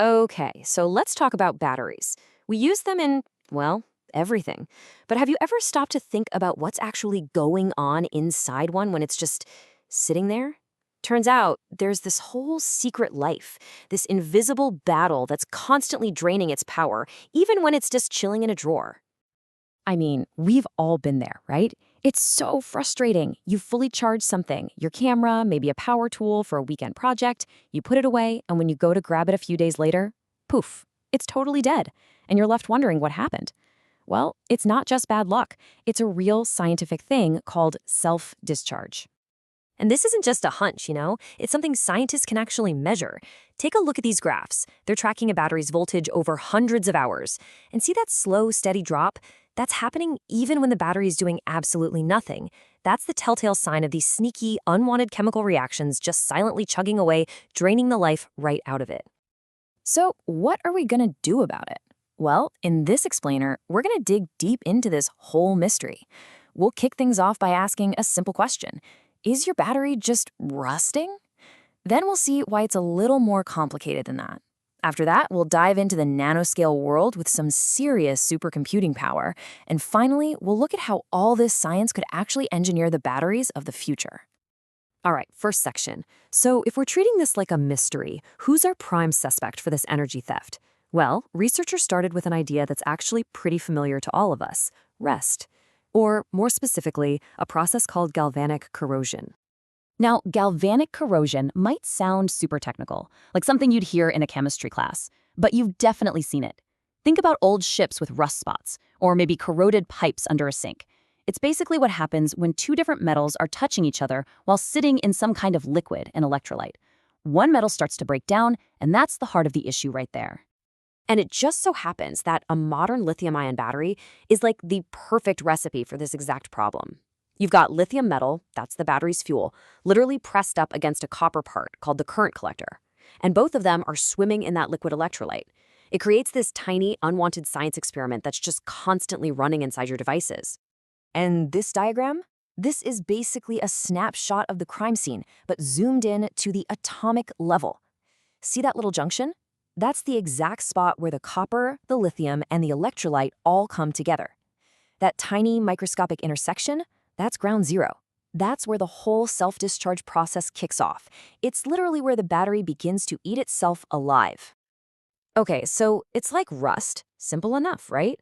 Okay, so let's talk about batteries. We use them in, well, everything. But have you ever stopped to think about what's actually going on inside one when it's just sitting there? Turns out there's this whole secret life, this invisible battle that's constantly draining its power, even when it's just chilling in a drawer. I mean, we've all been there, right? It's so frustrating. You fully charge something, your camera, maybe a power tool for a weekend project, you put it away, and when you go to grab it a few days later, poof, it's totally dead. And you're left wondering what happened. Well, it's not just bad luck. It's a real scientific thing called self-discharge. And this isn't just a hunch, It's something scientists can actually measure. Take a look at these graphs. They're tracking a battery's voltage over hundreds of hours. And see that slow, steady drop? That's happening even when the battery is doing absolutely nothing. That's the telltale sign of these sneaky, unwanted chemical reactions just silently chugging away, draining the life right out of it. So, what are we going to do about it? Well, in this explainer, we're going to dig deep into this whole mystery. We'll kick things off by asking a simple question. Is your battery just rusting? Then we'll see why it's a little more complicated than that. After that, we'll dive into the nanoscale world with some serious supercomputing power. And finally, we'll look at how all this science could actually engineer the batteries of the future. All right, first section. So if we're treating this like a mystery, who's our prime suspect for this energy theft? Well, researchers started with an idea that's actually pretty familiar to all of us, rest. Or, more specifically, a process called galvanic corrosion. Now, galvanic corrosion might sound super technical, like something you'd hear in a chemistry class, but you've definitely seen it. Think about old ships with rust spots, or maybe corroded pipes under a sink. It's basically what happens when two different metals are touching each other while sitting in some kind of liquid, an electrolyte. One metal starts to break down, and that's the heart of the issue right there. And it just so happens that a modern lithium-ion battery is like the perfect recipe for this exact problem. You've got lithium metal, that's the battery's fuel, literally pressed up against a copper part called the current collector. And both of them are swimming in that liquid electrolyte. It creates this tiny, unwanted science experiment that's just constantly running inside your devices. And this diagram? This is basically a snapshot of the crime scene, but zoomed in to the atomic level. See that little junction? That's the exact spot where the copper, the lithium, and the electrolyte all come together. That tiny microscopic intersection, that's ground zero. That's where the whole self-discharge process kicks off. It's literally where the battery begins to eat itself alive. Okay, so it's like rust. Simple enough, right?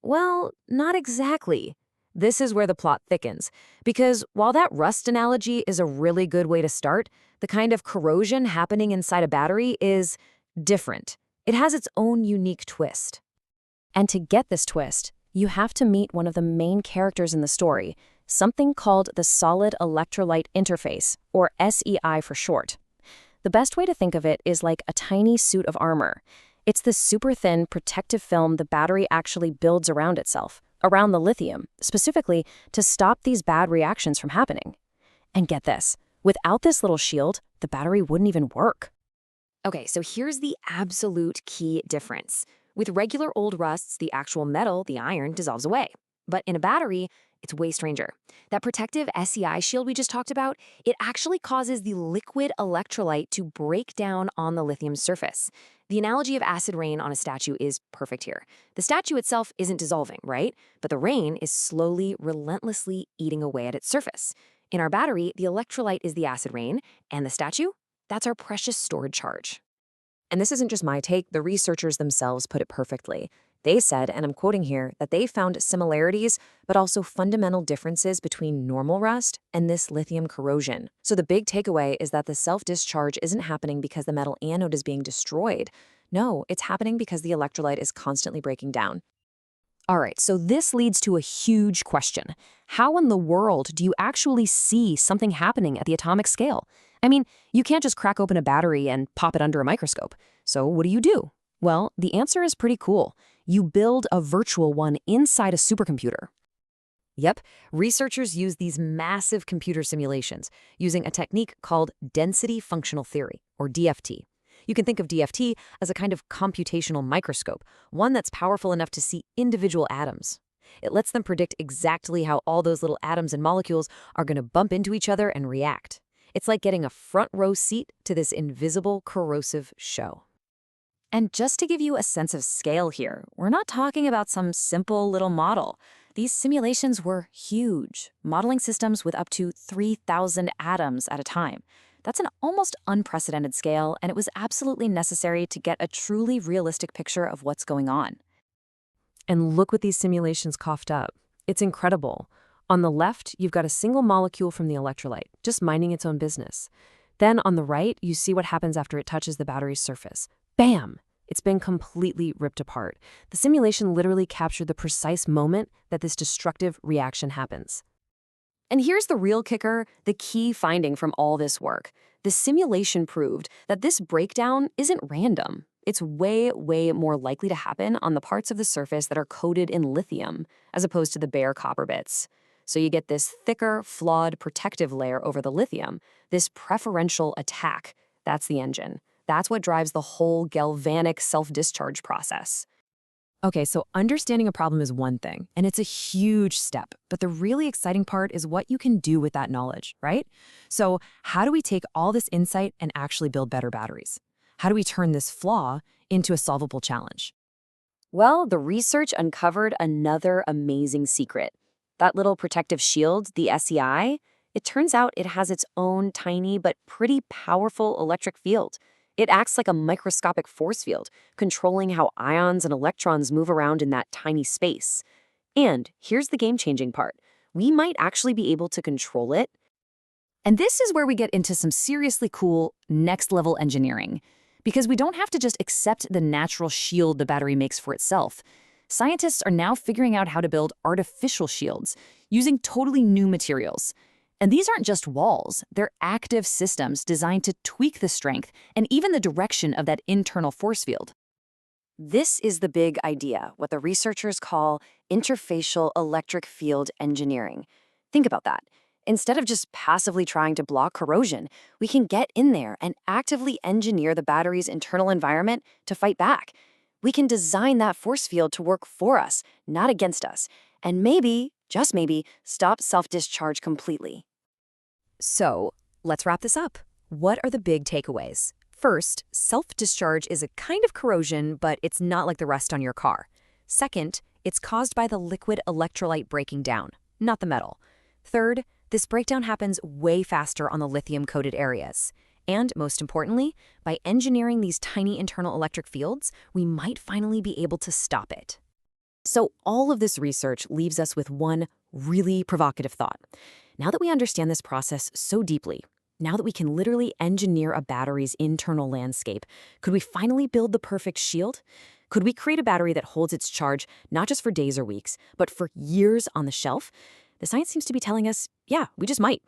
Well, not exactly. This is where the plot thickens. Because while that rust analogy is a really good way to start, the kind of corrosion happening inside a battery is different. It has its own unique twist. And to get this twist, you have to meet one of the main characters in the story, something called the solid electrolyte interface, or SEI for short. The best way to think of it is like a tiny suit of armor. It's the super thin protective film the battery actually builds around itself, around the lithium, specifically to stop these bad reactions from happening. And get this, without this little shield, the battery wouldn't even work. Okay, so here's the absolute key difference. With regular old rusts, the actual metal, the iron, dissolves away. But in a battery, it's way stranger. That protective SEI shield we just talked about, it actually causes the liquid electrolyte to break down on the lithium surface. The analogy of acid rain on a statue is perfect here. The statue itself isn't dissolving, right? But the rain is slowly, relentlessly eating away at its surface. In our battery, the electrolyte is the acid rain, and the statue? That's our precious stored charge. And this isn't just my take, the researchers themselves put it perfectly. They said, and I'm quoting here, that they found similarities, but also fundamental differences between normal rust and this lithium corrosion. So the big takeaway is that the self-discharge isn't happening because the metal anode is being destroyed. No, it's happening because the electrolyte is constantly breaking down. All right, so this leads to a huge question. How in the world do you actually see something happening at the atomic scale? I mean, you can't just crack open a battery and pop it under a microscope. So what do? Well, the answer is pretty cool. You build a virtual one inside a supercomputer. Yep, researchers use these massive computer simulations using a technique called density functional theory, or DFT. You can think of DFT as a kind of computational microscope, one that's powerful enough to see individual atoms. It lets them predict exactly how all those little atoms and molecules are going to bump into each other and react. It's like getting a front row seat to this invisible, corrosive show. And just to give you a sense of scale here, we're not talking about some simple little model. These simulations were huge, modeling systems with up to 3,000 atoms at a time. That's an almost unprecedented scale, and it was absolutely necessary to get a truly realistic picture of what's going on. And look what these simulations coughed up. It's incredible. On the left, you've got a single molecule from the electrolyte, just minding its own business. Then on the right, you see what happens after it touches the battery's surface. Bam! It's been completely ripped apart. The simulation literally captured the precise moment that this destructive reaction happens. And here's the real kicker, the key finding from all this work. The simulation proved that this breakdown isn't random. It's way, way more likely to happen on the parts of the surface that are coated in lithium, as opposed to the bare copper bits. So you get this thicker, flawed protective layer over the lithium, this preferential attack. That's the engine. That's what drives the whole galvanic self-discharge process. Okay, so understanding a problem is one thing, and it's a huge step. But the really exciting part is what you can do with that knowledge, right? So how do we take all this insight and actually build better batteries? How do we turn this flaw into a solvable challenge? Well, the research uncovered another amazing secret. That little protective shield, the SEI, it turns out it has its own tiny but pretty powerful electric field. It acts like a microscopic force field, controlling how ions and electrons move around in that tiny space. And here's the game-changing part. We might actually be able to control it. And this is where we get into some seriously cool next-level engineering. Because we don't have to just accept the natural shield the battery makes for itself. Scientists are now figuring out how to build artificial shields using totally new materials. And these aren't just walls, they're active systems designed to tweak the strength and even the direction of that internal force field. This is the big idea, what the researchers call interfacial electric field engineering. Think about that. Instead of just passively trying to block corrosion, we can get in there and actively engineer the battery's internal environment to fight back. We can design that force field to work for us, not against us, and maybe, just maybe, stop self-discharge completely. So let's wrap this up. What are the big takeaways? First, self-discharge is a kind of corrosion, but it's not like the rust on your car. Second, it's caused by the liquid electrolyte breaking down, not the metal. Third, this breakdown happens way faster on the lithium-coated areas. And most importantly, by engineering these tiny internal electric fields, we might finally be able to stop it. So all of this research leaves us with one really provocative thought. Now that we understand this process so deeply, now that we can literally engineer a battery's internal landscape, could we finally build the perfect shield? Could we create a battery that holds its charge not just for days or weeks, but for years on the shelf? The science seems to be telling us, yeah, we just might.